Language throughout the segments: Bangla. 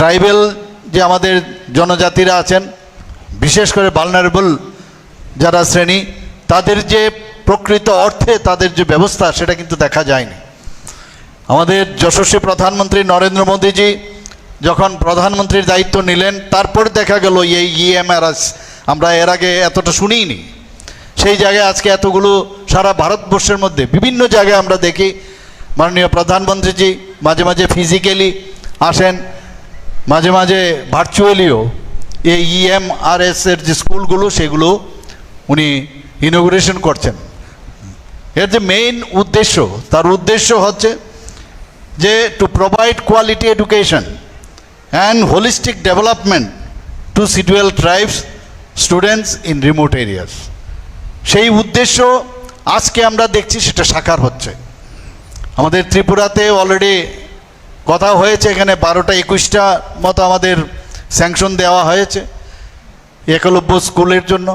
ট্রাইবেল যে আমাদের জনজাতিরা আছেন, বিশেষ করে ভালনারেবল যারা শ্রেণী, তাদের যে প্রকৃত অর্থে তাদের যে ব্যবস্থা সেটা কিন্তু দেখা যায়নি। আমাদের যশস্বী প্রধানমন্ত্রী নরেন্দ্র মোদীজি যখন প্রধানমন্ত্রীর দায়িত্ব নিলেন, তারপর দেখা গেল এই ইএমআরএস আমরা এর আগে এতটা শুনিনি। সেই জায়গায় আজকে এতগুলো সারা ভারতবর্ষের মধ্যে বিভিন্ন জায়গায় আমরা দেখি মাননীয় প্রধানমন্ত্রীজি মাঝে মাঝে ফিজিক্যালি আসেন, মাঝে মাঝে ভার্চুয়ালিও এই ইএমআরএস এর যে স্কুলগুলো সেগুলো উনি ইনোগ্রেশন করছেন। এর যে মেইন উদ্দেশ্য, তার উদ্দেশ্য হচ্ছে যে to provide quality education and holistic development to scheduled tribes students in remote areas. সেই উদ্দেশ্য আজকে আমরা দেখছি সেটা সাকার হচ্ছে। আমাদের ত্রিপুরাতে অলরেডি কথা হয়েছে, এখানে 12টা 21টা মতো আমাদের স্যাংশন দেওয়া হয়েছে একলব্য স্কুলের জন্য,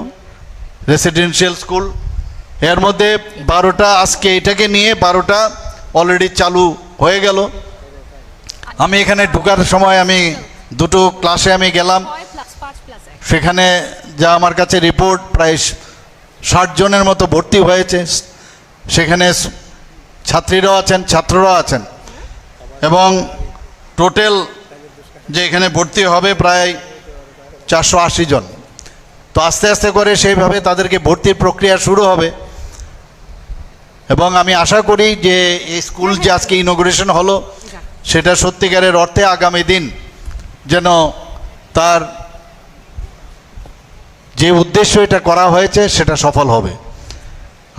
রেসিডেন্সিয়াল স্কুল। এর মধ্যে 12টা আজকে এটাকে নিয়ে 12টা অলরেডি চালু হয়ে গেল। আমি এখানে ঢোকার সময় আমি দুটো ক্লাসে আমি গেলাম, সেখানে যা আমার কাছে রিপোর্ট প্রায় 60 জনের মতো ভর্তি হয়েছে। সেখানে ছাত্রীরাও আছেন, ছাত্ররাও আছেন, এবং টোটাল যে এখানে ভর্তি হবে প্রায় 480 জন। তো আস্তে আস্তে করে সেইভাবে তাদেরকে ভর্তির প্রক্রিয়া শুরু হবে, এবং আমি আশা করি যে এই স্কুল যে আজকে ইনোগ্রেশন হলো সেটা সত্যিকারের অর্থে আগামী দিন যেন তার যে উদ্দেশ্য এটা করা হয়েছে সেটা সফল হবে।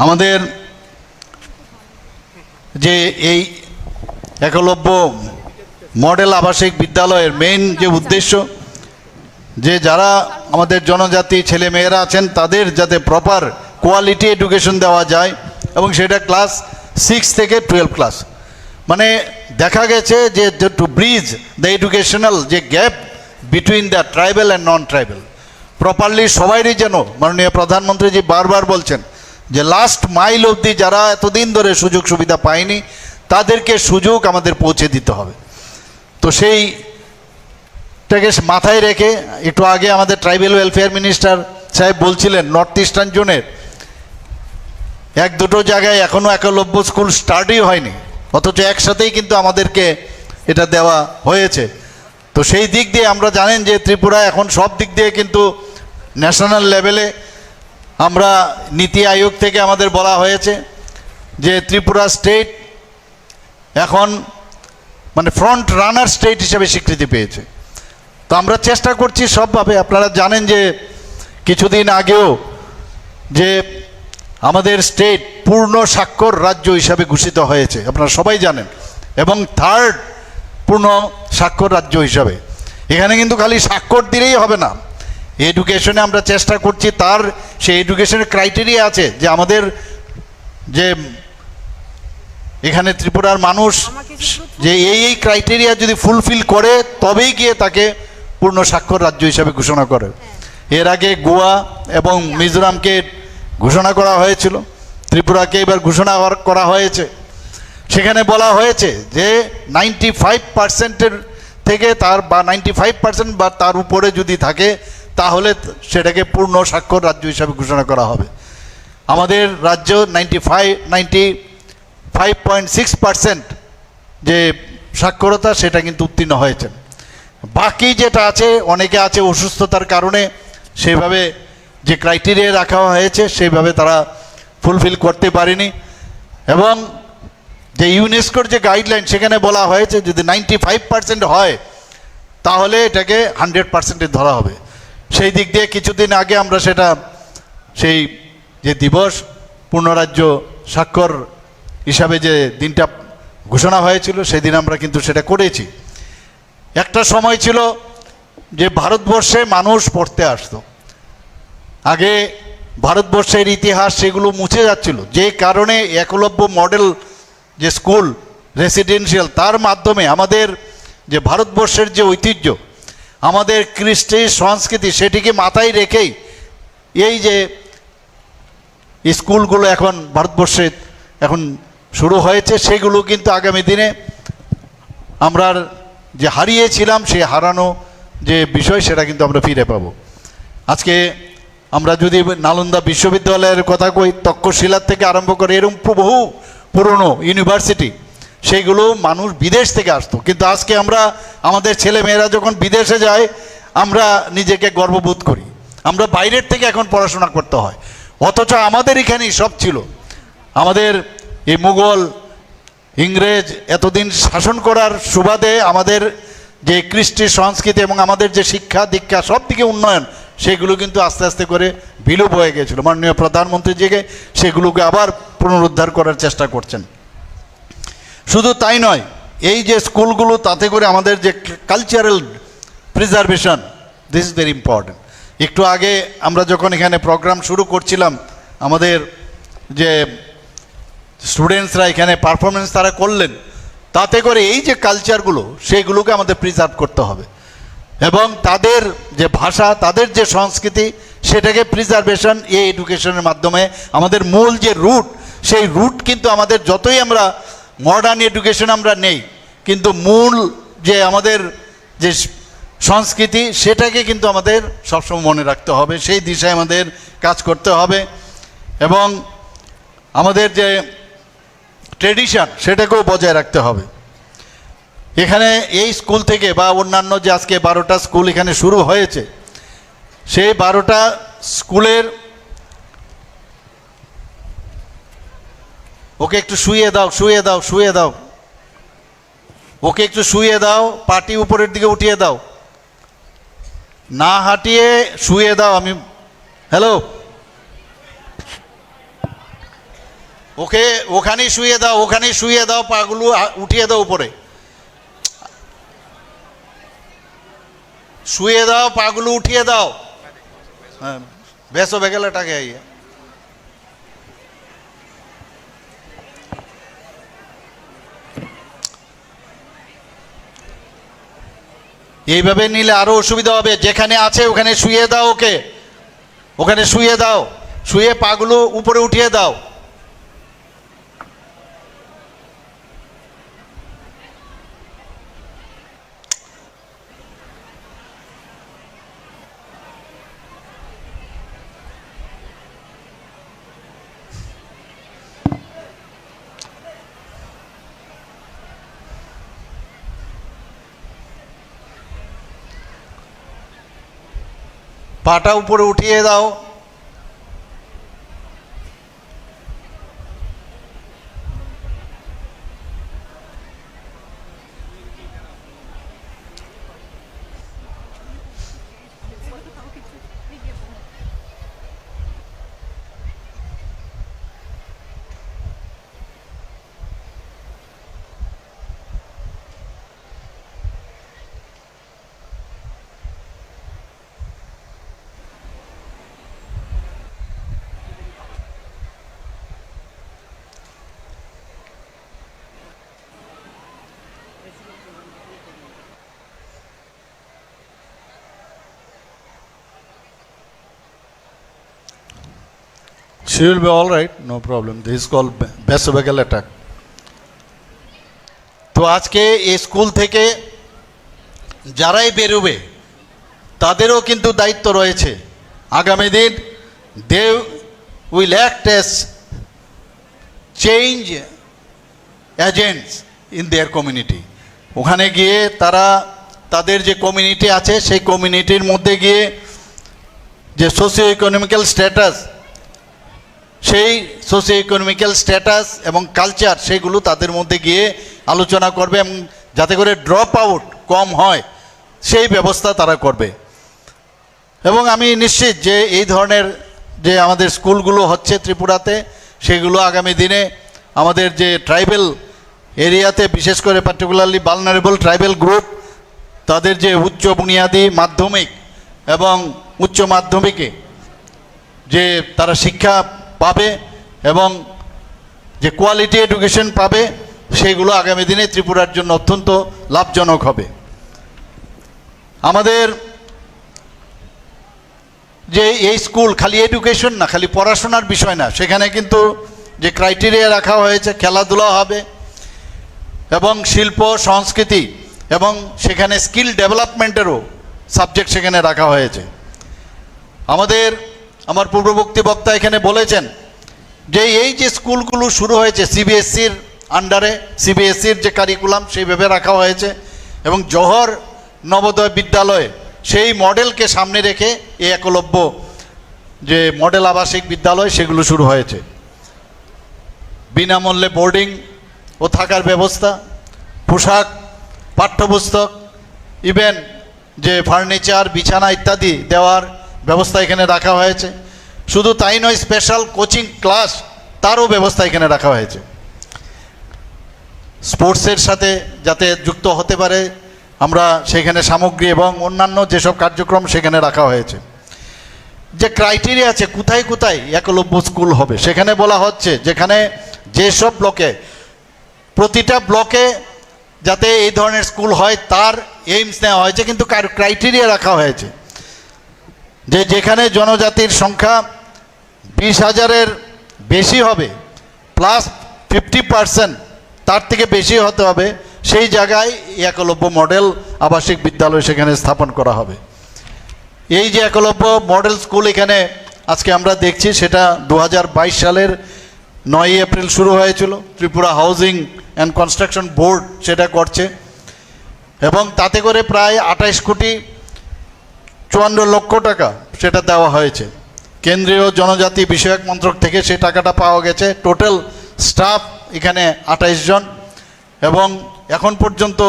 আমাদের যে এই একলব্য মডেল আবাসিক বিদ্যালয়ের মেইন যে উদ্দেশ্য, যে যারা আমাদের জনজাতি ছেলে মেয়েরা আছেন তাদের যাতে প্রপার কোয়ালিটি এডুকেশন দেওয়া যায়, এবং সেটা ক্লাস 6 থেকে 12 ক্লাস। মানে দেখা গেছে যে টু ব্রিজ দ্য এডুকেশনাল যে gap between the tribal and non tribal, properly সবাইরই যেন, মাননীয় প্রধানমন্ত্রীজি বারবার বলছেন যে লাস্ট মাইল অবধি যারা এতদিন ধরে সুযোগ সুবিধা পায়নি তাদেরকে সুযোগ আমাদের পৌঁছে দিতে হবে। তো সেইটাকে মাথায় রেখে একটু আগে আমাদের ট্রাইবেল ওয়েলফেয়ার মিনিস্টার সাহেব বলছিলেন নর্থ ইস্টার্ন জোনের 1-2 জায়গায় এখনও একলব্য স্কুল স্টার্টই হয়নি, অথচ একসাথেই কিন্তু আমাদেরকে এটা দেওয়া হয়েছে। তো সেই দিক দিয়ে আমরা জানেন যে ত্রিপুরা এখন সব দিক দিয়ে কিন্তু ন্যাশনাল লেভেলে আমরা নীতি আয়োগ থেকে আমাদের বলা হয়েছে যে ত্রিপুরা স্টেট এখন মানে ফ্রন্ট রানার স্টেট হিসেবে স্বীকৃতি পেয়েছে। তো আমরা চেষ্টা করছি সবভাবে। আপনারা জানেন যে কিছুদিন আগেও যে আমাদের স্টেট পূর্ণ স্বাক্ষর রাজ্য হিসাবে ঘোষিত হয়েছে, আপনারা সবাই জানেন, এবং 3rd পূর্ণ স্বাক্ষর রাজ্য হিসাবে। এখানে কিন্তু খালি স্বাক্ষর দিলেই হবে না, এডুকেশনে আমরা চেষ্টা করছি তার সেই এডুকেশনের ক্রাইটেরিয়া আছে যে আমাদের যে এখানে ত্রিপুরার মানুষ যে এই ক্রাইটেরিয়া যদি ফুলফিল করে তবেই গিয়ে তাকে পূর্ণ স্বাক্ষর রাজ্য হিসাবে ঘোষণা করে। এর আগে গোয়া এবং মিজোরামকে ঘোষণা করা হয়েছিল, ত্রিপুরাকে এবার ঘোষণা করা হয়েছে। সেখানে বলা হয়েছে যে 95%-এর থেকে তার বা 95% বা তার উপরে যদি থাকে তাহলে সেটাকে পূর্ণ স্বাক্ষর রাজ্য হিসাবে ঘোষণা করা হবে। আমাদের রাজ্য 95.6% যে সাক্ষরতা সেটা কিন্তু উত্তীর্ণ হয়েছে। বাকি যেটা আছে, অনেকে আছে অসুস্থতার কারণে সেভাবে যে ক্রাইটেরিয়া রাখা হয়েছে সেইভাবে তারা ফুলফিল করতে পারেনি, এবং যে ইউনেস্কোর যে গাইডলাইন সেখানে বলা হয়েছে যদি 95% হয় তাহলে এটাকে 100%-এ ধরা হবে। সেই দিক দিয়ে কিছুদিন আগে আমরা সেটা সেই যে দিবস পূর্ণরাজ্য স্বাক্ষর হিসাবে যে দিনটা ঘোষণা হয়েছিল সেদিন আমরা কিন্তু সেটা করেছি। একটা সময় ছিল যে ভারতবর্ষে মানুষ পড়তে আসতো, আগে ভারতবর্ষের ইতিহাস সেগুলো মুছে যাচ্ছিল, যে কারণে একলব্য মডেল যে স্কুল রেসিডেন্সিয়াল তার মাধ্যমে আমাদের যে ভারতবর্ষের যে ঐতিহ্য, আমাদের কৃষ্টি সংস্কৃতি সেটিকে মাথায় রেখেই এই যে স্কুলগুলো এখন ভারতবর্ষে এখন শুরু হয়েছে, সেগুলো কিন্তু আগামী দিনে আমরা যে হারিয়েছিলাম, সেই হারানো যে বিষয় সেটা কিন্তু আমরা ফিরে পাবো। আজকে আমরা যদি নালন্দা বিশ্ববিদ্যালয়ের কথা কই, তক্ষশিলার থেকে আরম্ভ করে এরকম বহু পুরনো ইউনিভার্সিটি, সেইগুলো মানুষ বিদেশ থেকে আসতো, কিন্তু আজকে আমরা আমাদের ছেলে মেয়েরা যখন বিদেশে যায় আমরা নিজেকে গর্ববোধ করি, আমরা বাইরের থেকে এখন পড়াশোনা করতে হয়, অথচ আমাদের এখানেই সব ছিল। আমাদের এই মুঘল ইংরেজ এতদিন শাসন করার সুবাদে আমাদের যে কৃষ্টি সংস্কৃতি এবং আমাদের যে শিক্ষা দীক্ষা সব দিকে উন্নয়ন, সেগুলো কিন্তু আস্তে আস্তে করে বিলুপ হয়ে গেছিলো। মাননীয় প্রধানমন্ত্রী জিকে সেগুলোকে আবার পুনরুদ্ধার করার চেষ্টা করছেন। শুধু তাই নয়, এই যে স্কুলগুলো, তাতে করে আমাদের যে cultural preservation, this is very important. একটু আগে আমরা যখন এখানে প্রোগ্রাম শুরু করছিলাম, আমাদের যে স্টুডেন্টসরা এখানে পারফরমেন্স তারা করলেন, তাতে করে এই যে কালচারগুলো সেগুলোকে আমাদের প্রিজার্ভ করতে হবে এবং তাদের যে ভাষা, তাদের যে সংস্কৃতি, সেটাকে প্রিজার্ভেশন এই এডুকেশনের মাধ্যমে আমাদের মূল যে রুট, সেই রুট কিন্তু আমাদের যতই আমরা মডার্ন এডুকেশন আমরা নেই, কিন্তু মূল যে আমাদের যে সংস্কৃতি সেটাকে কিন্তু আমাদের সবসময় মনে রাখতে হবে, সেই দিশায় আমাদের কাজ করতে হবে এবং আমাদের যে ট্রেডিশন সেটাকেও বজায় রাখতে হবে। এখানে এই স্কুল থেকে বা অন্যান্য যে আজকে 12টা স্কুল এখানে শুরু হয়েছে, সেই 12টা স্কুলের, ওকে একটু শুইয়ে দাও, শুইয়ে দাও, শুইয়ে দাও, ওকে একটু শুইয়ে দাও, পাটি উপরের দিকে উঠিয়ে দাও, না হাঁটিয়ে শুইয়ে দাও। আমি হ্যালো, ওকে ওখানেই শুইয়ে দাও, ওখানেই শুইয়ে দাও, পাগুলো উঠিয়ে দাও উপরে, শুয়ে দাও, পাগুলো উঠিয়ে দাও। হ্যাঁ, বেশ হবে গেলেটাকে এইভাবে নিলে আরো অসুবিধা হবে। যেখানে আছে ওখানে শুয়ে দাও, ওকে ওখানে শুয়ে দাও, শুয়ে পাগুলো উপরে উঠিয়ে দাও। পাটা উপরে উঠিয়ে দাও। She will be all right, no problem. This is called vasovagal attack. তো আজকে এই স্কুল থেকে যারাই বেরোবে তাদেরও কিন্তু দায়িত্ব রয়েছে। আগামী দিন they will act as change agents in their community. ওখানে গিয়ে তারা তাদের যে কমিউনিটি আছে সেই কমিউনিটির মধ্যে গিয়ে যে সোশিও ইকোনমিক্যাল স্ট্যাটাস, সেই সোশিও ইকোনমিক্যাল স্ট্যাটাস এবং কালচার সেগুলো তাদের মধ্যে গিয়ে আলোচনা করবে এবং যাতে করে ড্রপ আউট কম হয় সেই ব্যবস্থা তারা করবে। এবং আমি নিশ্চিত যে এই ধরনের যে আমাদের স্কুলগুলো হচ্ছে ত্রিপুরাতে, সেগুলো আগামী দিনে আমাদের যে ট্রাইবেল এরিয়াতে, বিশেষ করে পার্টিকুলারলি ভালনারেবল ট্রাইবেল গ্রুপ, তাদের যে উচ্চ বুনিয়াদী মাধ্যমিক এবং উচ্চ মাধ্যমিকে যে তারা শিক্ষা পাবে এবং যে কোয়ালিটি এডুকেশন পাবে, সেইগুলো আগামী দিনে ত্রিপুরার জন্য অত্যন্ত লাভজনক হবে। আমাদের যে এই স্কুল খালি এডুকেশন না, খালি পড়াশোনার বিষয় না, সেখানে কিন্তু যে ক্রাইটেরিয়া রাখা হয়েছে, খেলাধুলা হবে এবং শিল্প সংস্কৃতি এবং সেখানে স্কিল ডেভেলপমেন্টেরও সাবজেক্ট সেখানে রাখা হয়েছে। আমার পূর্ববর্তী বক্তা এখানে বলেছেন যে এই যে স্কুলগুলো শুরু হয়েছে সিবিএসসির আন্ডারে, সিবিএসসির যে কারিকুলাম সেইভাবে রাখা হয়েছে, এবং জওহর নবোদয় বিদ্যালয় সেই মডেলকে সামনে রেখে এই একলব্য যে মডেল আবাসিক বিদ্যালয় সেগুলো শুরু হয়েছে। বিনামূল্যে বোর্ডিং ও থাকার ব্যবস্থা, পোশাক, পাঠ্যপুস্তক, ইভেন যে ফার্নিচার, বিছানা ইত্যাদি দেওয়ার ব্যবস্থা এখানে রাখা হয়েছে। শুধু তাই নয়, স্পেশাল কোচিং ক্লাস তারও ব্যবস্থা এখানে রাখা হয়েছে। স্পোর্টসের সাথে যাতে যুক্ত হতে পারে আমরা সেখানে সামগ্রী এবং অন্যান্য যেসব কার্যক্রম সেখানে রাখা হয়েছে। যে ক্রাইটেরিয়া আছে কোথায় কোথায় একলব্য স্কুল হবে, সেখানে বলা হচ্ছে যেখানে যেসব ব্লকে, প্রতিটা ব্লকে যাতে এই ধরনের স্কুল হয় তার এইমস নেওয়া হয়েছে, কিন্তু ক্রাইটেরিয়া রাখা হয়েছে যে যেখানে জনজাতির সংখ্যা 20,000-এর বেশি হবে প্লাস 50% তার থেকে বেশি হতে হবে, সেই জায়গায় একলব্য মডেল আবাসিক বিদ্যালয় সেখানে স্থাপন করা হবে। এই যে একলব্য মডেল স্কুল এখানে আজকে আমরা দেখছি, সেটা 2022 সালের 9 এপ্রিল শুরু হয়েছিল। Tripura housing and construction board সেটা করছে, এবং তাতে করে প্রায় 28,54,00,000 টাকা সেটা দেওয়া হয়েছে। কেন্দ্রীয় জনজাতি বিষয়ক মন্ত্রক থেকে সেই টাকাটা পাওয়া গেছে। টোটাল স্টাফ এখানে 28 জন, এবং এখন পর্যন্ত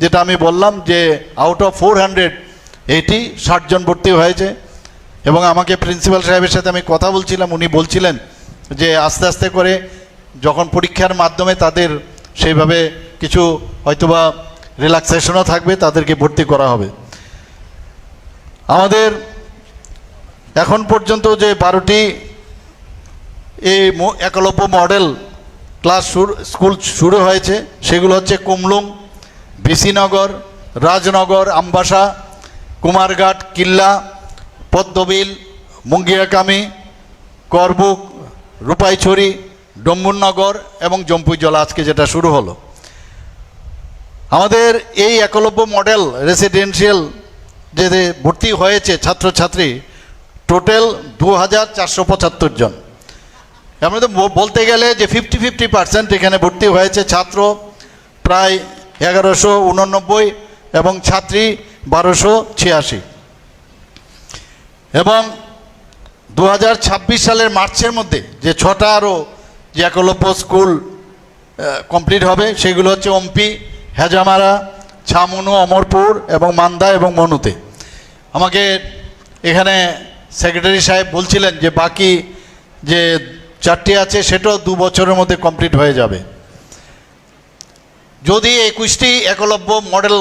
যেটা আমি বললাম যে আউট অফ 480 60 জন ভর্তি হয়েছে। এবং আমাকে প্রিন্সিপাল সাহেবের সাথে আমি কথা বলছিলাম, উনি বলছিলেন যে আস্তে আস্তে করে যখন পরীক্ষার মাধ্যমে তাদের সেইভাবে কিছু হয়তোবা রিল্যাক্সেশনও থাকবে, তাদেরকে ভর্তি করা হবে। আমাদের এখন পর্যন্ত যে 12টি এই একলব্য মডেল ক্লাস স্কুল শুরু হয়েছে সেগুলো হচ্ছে কুমলুং, বিসিনগর, রাজনগর, আমবাসা, কুমারঘাট, কিল্লা, পদ্মবিল, মুঙ্গিয়াকামি, করবুক, রূপাইছড়ি, ডম্বুরনগর এবং জম্পুইজলা আজকে যেটা শুরু হলো। আমাদের এই একলব্য মডেল রেসিডেন্সিয়াল যে ভর্তি হয়েছে ছাত্রছাত্রী টোটাল 2,475 জন। আমরা তো বলতে গেলে যে 50% এখানে ভর্তি হয়েছে। ছাত্র প্রায় 1189 এবং ছাত্রী 1286। এবং 2026 সালের মার্চের মধ্যে যে 6টা আরও যে একলব্য স্কুল কমপ্লিট হবে সেগুলো হচ্ছে ওমপি, হেজামারা, ছামুনু, অমরপুর এবং মান্দা এবং মনুতে। আমাকে এখানে সেক্রেটারি সাহেব বলছিলেন যে বাকি যে 4টি আছে সেটাও 2 বছরের মধ্যে কমপ্লিট হয়ে যাবে। যদি 21টি Eklavya model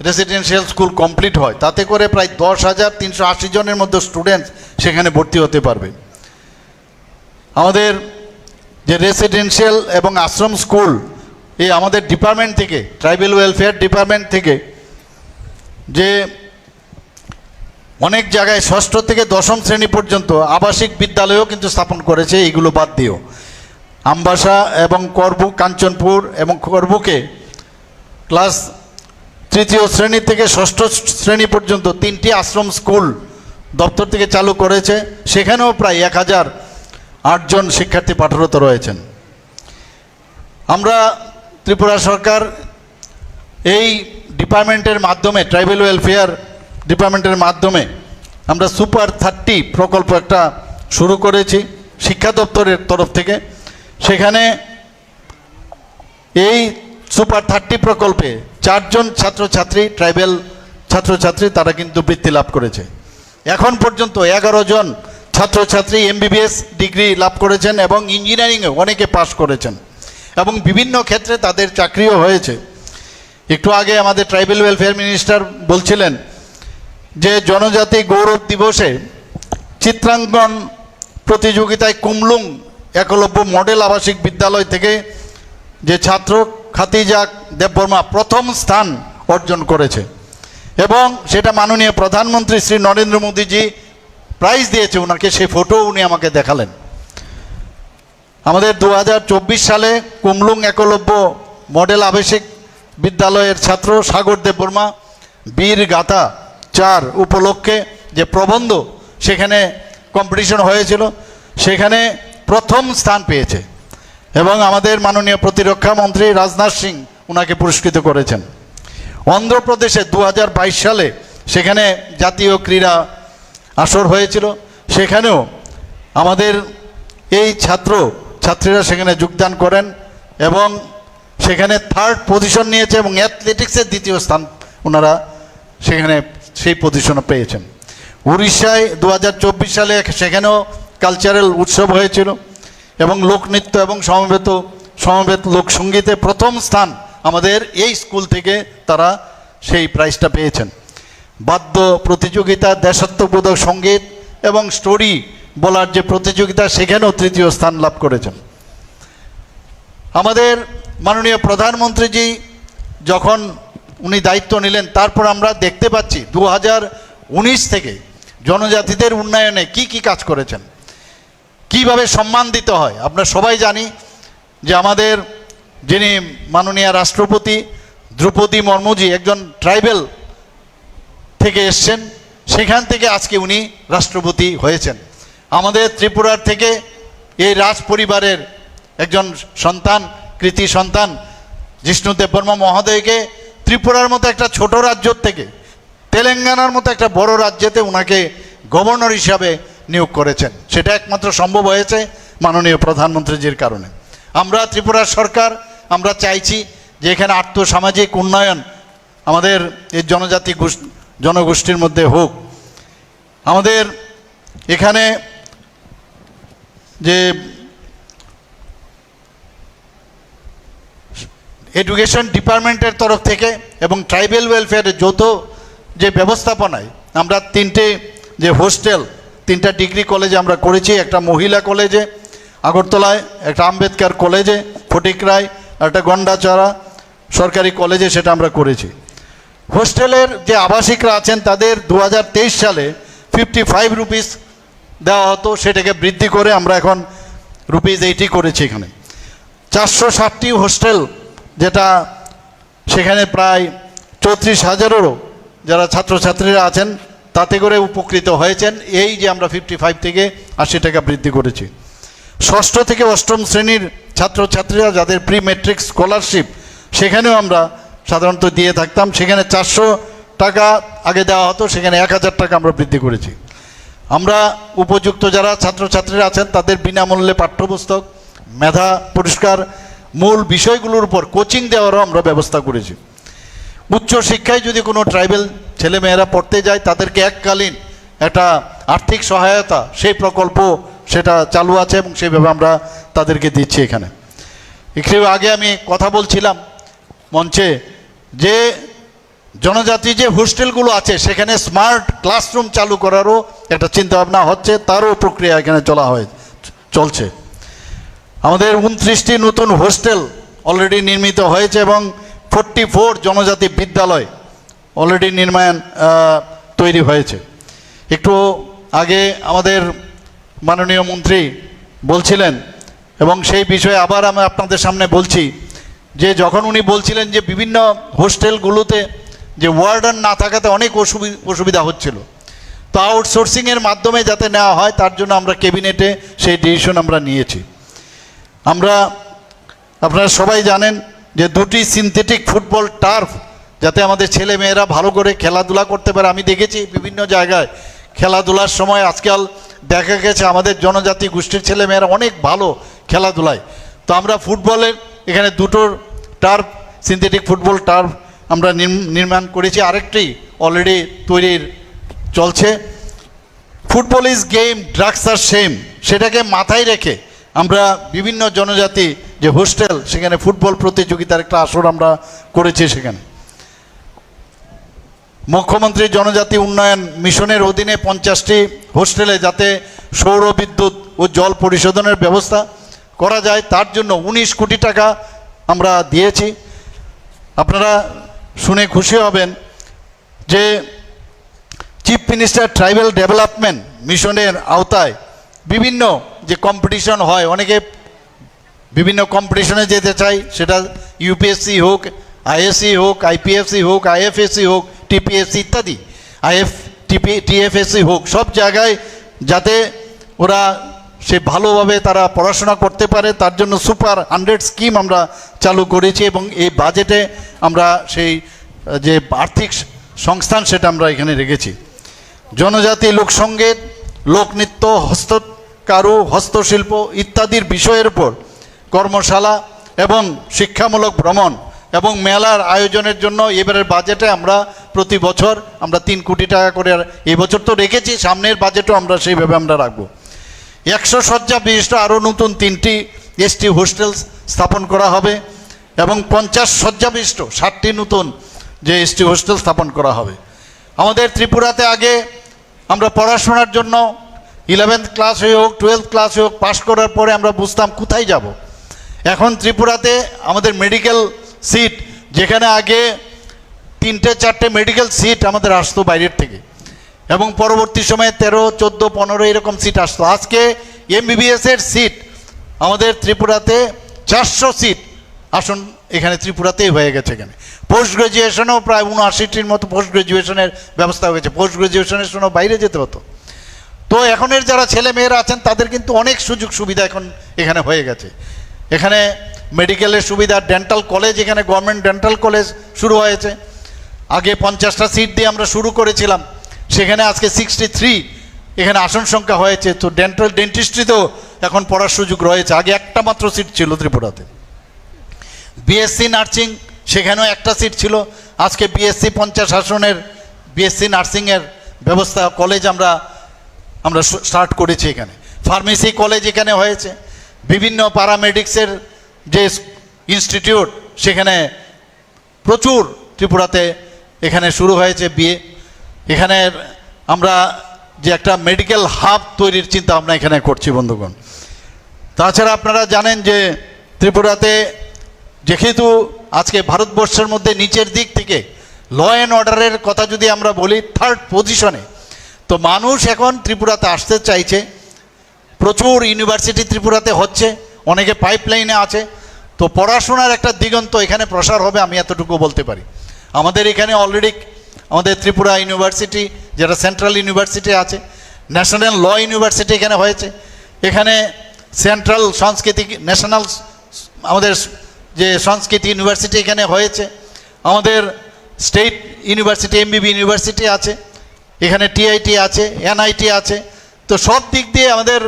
residential school complete হয় তাতে করে প্রায় 10,380 জনের মধ্যে স্টুডেন্টস সেখানে ভর্তি হতে পারবে। আমাদের যে রেসিডেন্সিয়াল এবং আশ্রম স্কুল এই আমাদের ডিপার্টমেন্ট থেকে, ট্রাইবাল ওয়েলফেয়ার ডিপার্টমেন্ট থেকে যে অনেক জায়গায় 6ষ্ঠ থেকে 10ম শ্রেণী পর্যন্ত আবাসিক বিদ্যালয়ও কিন্তু স্থাপন করেছে। এইগুলো বাদ দিয়েও আমবাসা এবং করবুক, কাঞ্চনপুর এবং করবুকে ক্লাস 3য় শ্রেণী থেকে 6ষ্ঠ শ্রেণী পর্যন্ত 3টি আশ্রম স্কুল দপ্তর থেকে চালু করেছে। সেখানেও প্রায় 1,008 জন শিক্ষার্থী পাঠরত রয়েছেন। আমরা ত্রিপুরা সরকার এই ডিপার্টমেন্টের মাধ্যমে, ট্রাইবাল ওয়েলফেয়ার ডিপার্টমেন্টের মাধ্যমে আমরা সুপার 30 প্রকল্প একটা শুরু করেছি শিক্ষা দপ্তরের তরফ থেকে। সেখানে এই সুপার 30 প্রকল্পে 4 জন ছাত্রছাত্রী, ট্রাইবাল ছাত্রছাত্রী তারা কিন্তু বৃত্তি লাভ করেছে। এখন পর্যন্ত 11 জন ছাত্রছাত্রী MBBS ডিগ্রি লাভ করেছেন এবং ইঞ্জিনিয়ারিংয়ে অনেকে পাশ করেছেন এবং বিভিন্ন ক্ষেত্রে তাদের চাকরিও হয়েছে। একটু আগে আমাদের ট্রাইবাল ওয়েলফেয়ার মিনিস্টার বলছিলেন যে জনজাতি গৌরব দিবসে চিত্রাঙ্কন প্রতিযোগিতায় কুমলুং একলব্য মডেল আবাসিক বিদ্যালয় থেকে যে ছাত্র খাতিজা দেববর্মা প্রথম স্থান অর্জন করেছে এবং সেটা মাননীয় প্রধানমন্ত্রী শ্রী নরেন্দ্র মোদীজি প্রাইজ দিয়েছে ওনাকে, সেই ফটো উনি আমাকে দেখালেন। আমাদের 2024 সালে কুমলুং একলব্য মডেল বিদ্যালয়ের ছাত্র সাগর দেববর্মা বীর গাথা 4 উপলক্ষে যে প্রবন্ধ সেখানে কম্পিটিশন হয়েছিল, সেখানে প্রথম স্থান পেয়েছে এবং আমাদের মাননীয় প্রতিরক্ষা মন্ত্রী রাজনাথ সিং ওনাকে পুরস্কৃত করেছেন। অন্ধ্রপ্রদেশে 2022 সালে সেখানে জাতীয় ক্রীড়া আসর হয়েছিল, সেখানেও আমাদের এই ছাত্রীরা সেখানে যোগদান করেন এবং সেখানে 3rd পজিশন নিয়েছে এবং অ্যাথলেটিক্সের 2য় স্থান ওনারা সেখানে সেই পজিশনে পেয়েছেন। উড়িষ্যায় 2024 সালে সেখানেও কালচারাল উৎসব হয়েছিল এবং লোকনৃত্য এবং সমবেত লোকসঙ্গীতে প্রথম স্থান আমাদের এই স্কুল থেকে তারা সেই প্রাইজটা পেয়েছেন। বাদ্য প্রতিযোগিতা, দেশাত্মবোধক সঙ্গীত এবং স্টোরি বলার যে প্রতিযোগিতা সেখানেও 3য় স্থান লাভ করেছেন। আমাদের মাননীয় প্রধানমন্ত্রীজি যখন উনি দায়িত্ব নিলেন তারপর আমরা দেখতে পাচ্ছি 2019 থেকে জনজাতিদের উন্নয়নে কি কাজ করেছেন, কিভাবে সম্মান দিতে হয়। আমরা সবাই জানি যে আমাদের যিনি মাননীয় রাষ্ট্রপতি দ্রৌপদী মুর্মুজি একজন ট্রাইবেল থেকে এসছেন, সেখান থেকে আজকে উনি রাষ্ট্রপতি হয়েছেন। আমাদের ত্রিপুরার থেকে এই রাজ পরিবারের একজন সন্তান, কৃতি সন্তান জিষ্ণু দেববর্মা মহোদয়কে ত্রিপুরার মতো একটা ছোট রাজ্য থেকে তেলেঙ্গানার মতো একটা বড় রাজ্যেতে ওনাকে গভর্নর হিসাবে নিয়োগ করেছেন। সেটা একমাত্র সম্ভব হয়েছে মাননীয় প্রধানমন্ত্রীজির কারণে। আমরা ত্রিপুরার সরকার আমরা চাইছি যে এখানে আর্থসামাজিক উন্নয়ন আমাদের এই জনগোষ্ঠীর মধ্যে হোক। আমাদের এখানে যে এডুকেশন ডিপার্টমেন্টের তরফ থেকে এবং ট্রাইবেল ওয়েলফেয়ারের যৌথ যে ব্যবস্থাপনায় আমরা 3টে যে হোস্টেল 3টা ডিগ্রি কলেজে আমরা করেছি, একটা মহিলা কলেজে আগরতলায়, একটা আম্বেদকর কলেজে ফটিকরায়, একটা গন্ডাচড়া সরকারি কলেজে, সেটা আমরা করেছি। হোস্টেলের যে আবাসিকরা আছেন তাদের 2023 সালে 55 রুপিস দেওয়া হতো, সেটাকে বৃদ্ধি করে আমরা এখন ₹80 করেছি। এখানে 460টি হোস্টেল, যেটা সেখানে প্রায় 34,000-এরও যারা ছাত্রছাত্রীরা আছেন তাতে করে উপকৃত হয়েছেন। এই যে আমরা 55 থেকে 80 টাকা বৃদ্ধি করেছি। 6ষ্ঠ থেকে 8ম শ্রেণীর ছাত্রছাত্রীরা যাদের প্রি মেট্রিক স্কলারশিপ সেখানেও আমরা সাধারণত দিয়ে থাকতাম, সেখানে 400 টাকা আগে দেওয়া হতো, সেখানে 1000 টাকা আমরা বৃদ্ধি করেছি। আমরা উপযুক্ত যারা ছাত্রছাত্রীরা আছেন তাদের বিনামূল্যে পাঠ্যপুস্তক, মেধা পুরস্কার, মূল বিষয়গুলোর উপর কোচিং দেওয়ারও আমরা ব্যবস্থা করেছি। উচ্চশিক্ষায় যদি কোনো ট্রাইবেল ছেলেমেয়েরা পড়তে যায় তাদেরকে এককালীন একটা আর্থিক সহায়তা, সেই প্রকল্প সেটা চালু আছে এবং সেইভাবে আমরা তাদেরকে দিচ্ছি। এখানে একটু আগে আমি কথা বলছিলাম মঞ্চে যে জনজাতি যে হোস্টেলগুলো আছে সেখানে স্মার্ট ক্লাসরুম চালু করারও একটা চিন্তাভাবনা হচ্ছে, তারও প্রক্রিয়া এখানে চলছে। আমাদের 29টি নতুন হোস্টেল অলরেডি নির্মিত হয়েছে এবং 44 জনজাতি বিদ্যালয় অলরেডি তৈরি হয়েছে। একটু আগে আমাদের মাননীয় মন্ত্রী বলছিলেন এবং সেই বিষয়ে আবার আমি আপনাদের সামনে বলছি যে যখন উনি বলছিলেন যে বিভিন্ন হোস্টেলগুলোতে যে ওয়ার্ডান না থাকাতে অনেক অসুবিধা হচ্ছিল, তো আউটসোর্সিংয়ের মাধ্যমে যাতে নেওয়া হয় তার জন্য আমরা ক্যাবিনেটে সেই ডিসিশন আমরা নিয়েছি। আপনারা সবাই জানেন যে 2টি সিনথেটিক ফুটবল টার্ফ যাতে আমাদের ছেলে মেয়েরা ভালো করে খেলাধুলা করতে পারে। আমি দেখেছি বিভিন্ন জায়গায় খেলাধুলার সময় আজকাল দেখা গেছে আমাদের জনজাতি গোষ্ঠীর ছেলে মেয়েরা অনেক ভালো খেলাধুলায়, তো আমরা ফুটবলের এখানে 2টো টার্ফ সিনথেটিক ফুটবল টার্ফ আমরা নির্মাণ করেছি, আরেকটি অলরেডি তৈরির চলছে। Football is game, drugs are same, সেটাকে মাথায় রেখে আমরা বিভিন্ন জনজাতি যে হোস্টেল সেখানে ফুটবল প্রতিযোগিতার একটা আসর আমরা করেছি। সেখানে মুখ্যমন্ত্রী জনজাতি উন্নয়ন মিশনের অধীনে 50টি হোস্টেলে যাতে সৌর বিদ্যুৎ ও জল পরিশোধনের ব্যবস্থা করা যায় তার জন্য 19 কোটি টাকা আমরা দিয়েছি। আপনারা শুনে খুশি হবেন যে চিফ মিনিস্টার ট্রাইবাল ডেভেলপমেন্ট মিশনের আওতায় বিভিন্ন যে কম্পিটিশন হয়, অনেকে বিভিন্ন কম্পিটিশনে যেতে চাই, সেটা ইউপিএসসি হোক আইএসসি হোক, আইপিএসসি হোক, আইএফএসসি হোক, টিপিএসসি ইত্যাদি, টিএফএসসি হোক, সব জায়গায় যাতে ওরা সে ভালোভাবে তারা পড়াশোনা করতে পারে তার জন্য সুপার 100 স্কিম আমরা চালু করেছি এবং এই বাজেটে আমরা সেই যে আর্থিক সংস্থান সেটা আমরা এখানে রেখেছি। জনজাতি লোকসঙ্গীত, লোকনৃত্য, হস্তকারু, হস্তশিল্প ইত্যাদির বিষয়ের উপর কর্মশালা এবং শিক্ষামূলক ভ্রমণ এবং মেলার আয়োজনের জন্য এবারের বাজেটে আমরা প্রতি বছর আমরা 3 কোটি টাকা করে, এবছর তো রেখেছি, সামনের বাজেটও আমরা সেইভাবে আমরা রাখবো। 100 শয্যা বিশিষ্ট আরও নতুন 3টি এসটি হোস্টেল স্থাপন করা হবে এবং 50 শয্যা বিশিষ্ট 60টি নতুন যে এসটি হোস্টেল স্থাপন করা হবে। আমাদের ত্রিপুরাতে আগে আমরা পড়াশোনার জন্য 11th ক্লাস হয়ে হোক, 12th ক্লাস হয়ে হোক, পাশ করার পরে আমরা বুঝতাম কোথায় যাব। এখন ত্রিপুরাতে আমাদের মেডিকেল সিট, যেখানে আগে 3-4টে মেডিকেল সিট আমাদের আসতো বাইরের থেকে এবং পরবর্তী সময়ে 13, 14, 15 এরকম সিট আসতো। আজকে এমবিবিএসের সিট আমাদের ত্রিপুরাতে 400 সিট আসন এখানে ত্রিপুরাতেই হয়ে গেছে। এখানে পোস্ট গ্রাজুয়েশনেও প্রায় 79টির মতো পোস্ট গ্রাজুয়েশনের ব্যবস্থা হয়েছে। পোস্ট গ্রাজুয়েশনের জন্য বাইরে যেতে হতো। তো এখনের যারা ছেলে মেয়েরা আছেন তাদের কিন্তু অনেক সুযোগ সুবিধা এখন এখানে হয়ে গেছে। এখানে মেডিকেলের সুবিধা, ডেন্টাল কলেজ, এখানে গভর্নমেন্ট ডেন্টাল কলেজ শুরু হয়েছে। আগে 50টা সিট দিয়ে আমরা শুরু করেছিলাম, সেখানে আজকে 63 এখানে আসন সংখ্যা হয়েছে। তো ডেন্টিস্ট্রিতেও এখন পড়ার সুযোগ রয়েছে, আগে একটা মাত্র সিট ছিল ত্রিপুরাতে। বিএসসি নার্সিং, সেখানেও একটা সিট ছিল, আজকে বিএসসি 50 আসনের বিএসসি নার্সিংয়ের ব্যবস্থা কলেজ আমরা স্টার্ট করেছি এখানে। ফার্মেসি কলেজ এখানে হয়েছে। বিভিন্ন প্যারামেডিক্সের যে ইনস্টিটিউট সেখানে প্রচুর ত্রিপুরাতে এখানে শুরু হয়েছে বিয়ে। এখানে আমরা যে একটা মেডিকেল হাব তৈরির চিন্তা ভাবনা এখানে করছি বন্ধুগণ। তাছাড়া আপনারা জানেন যে ত্রিপুরাতে যেহেতু আজকে ভারতবর্ষের মধ্যে নিচের দিক থেকে ল অ্যান্ড অর্ডারের কথা যদি আমরা বলি 3rd পজিশনে, তো মানুষ এখন ত্রিপুরাতে আসতে চাইছে। প্রচুর ইউনিভার্সিটি ত্রিপুরাতে হচ্ছে, অনেকে পাইপলাইনে আছে। তো পড়াশোনার একটা দিগন্ত এখানে প্রসার হবে, আমি এতটুকু বলতে পারি। আমাদের এখানে অলরেডি আমাদের ত্রিপুরা ইউনিভার্সিটি, যেটা সেন্ট্রাল ইউনিভার্সিটি আছে, ন্যাশনাল ল ইউনিভার্সিটি এখানে হয়েছে। এখানে সেন্ট্রাল সাংস্কৃতিক ন্যাশনাল আমাদের যে সংস্কৃতি ইউনিভার্সিটি এখানে হয়েছে। আমাদের স্টেট ইউনিভার্সিটি, এমবিবি ইউনিভার্সিটি আছে, এখানে টিআইটি আছে, এনআইটি আছে। তো সব দিক দিয়ে আমাদের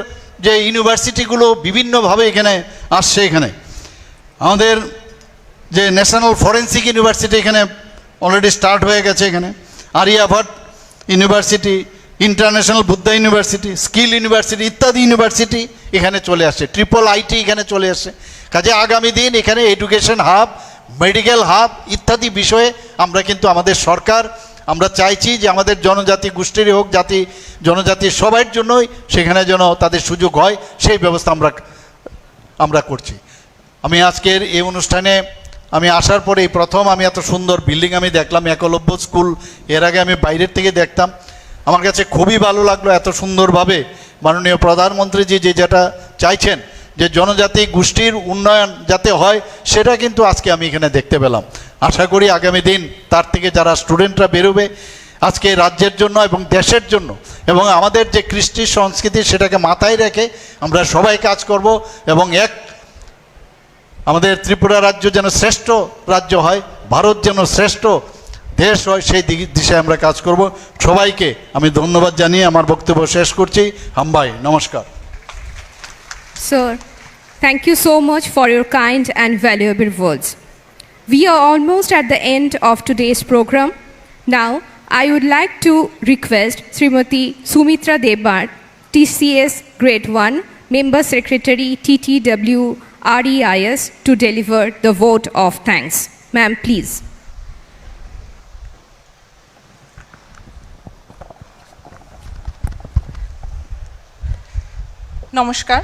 যে ইউনিভার্সিটিগুলো বিভিন্নভাবে এখানে আসছে। এখানে আমাদের যে ন্যাশনাল ফরেন্সিক ইউনিভার্সিটি এখানে অলরেডি স্টার্ট হয়ে গেছে। এখানে Aryabhatta university, international Buddha university, skill university ইত্যাদি ইউনিভার্সিটি এখানে চলে আসছে। ট্রিপল আইটি এখানে চলে আসছে। কাজে আগামী দিন এখানে এডুকেশন হাব, মেডিকেল হাব ইত্যাদি বিষয়ে আমরা কিন্তু আমাদের সরকার আমরা চাইছি যে আমাদের জনজাতি গোষ্ঠীরই হোক, জনজাতি সবার জন্যই সেখানে যেন তাদের সুযোগ হয়, সেই ব্যবস্থা আমরা করছি। আমি আজকের এই অনুষ্ঠানে আমি আসার পরেই প্রথম আমি এত সুন্দর বিল্ডিং আমি দেখলাম, একলব্য স্কুল। এর আগে আমি বাইরের থেকে দেখতাম, আমার কাছে খুবই ভালো লাগলো। এত সুন্দরভাবে মাননীয় প্রধানমন্ত্রীজি যেটা চাইছেন যে জনজাতি গোষ্ঠীর উন্নয়ন যাতে হয়, সেটা কিন্তু আজকে আমি এখানে দেখতে পেলাম। আশা করি আগামী দিন তার থেকে যারা স্টুডেন্টরা বেরোবে আজকে রাজ্যের জন্য এবং দেশের জন্য এবং আমাদের যে কৃষ্টি সংস্কৃতি সেটাকে মাথায় রেখে আমরা সবাই কাজ করব এবং আমাদের ত্রিপুরা রাজ্য যেন শ্রেষ্ঠ রাজ্য হয়, ভারত যেন শ্রেষ্ঠ দেশ হয়, সেই দিশায় আমরা কাজ করব। সবাইকে আমি ধন্যবাদ জানিয়ে আমার বক্তব্য শেষ করছি। হাম্বাই, নমস্কার। Sir, thank you so much for your kind and valuable words. We are almost at the end of today's program. Now, I would like to request Srimati Sumitra Debar, TCS Grade 1, Member Secretary TTW REIS, to deliver the vote of thanks. Ma'am, please. নমস্কার।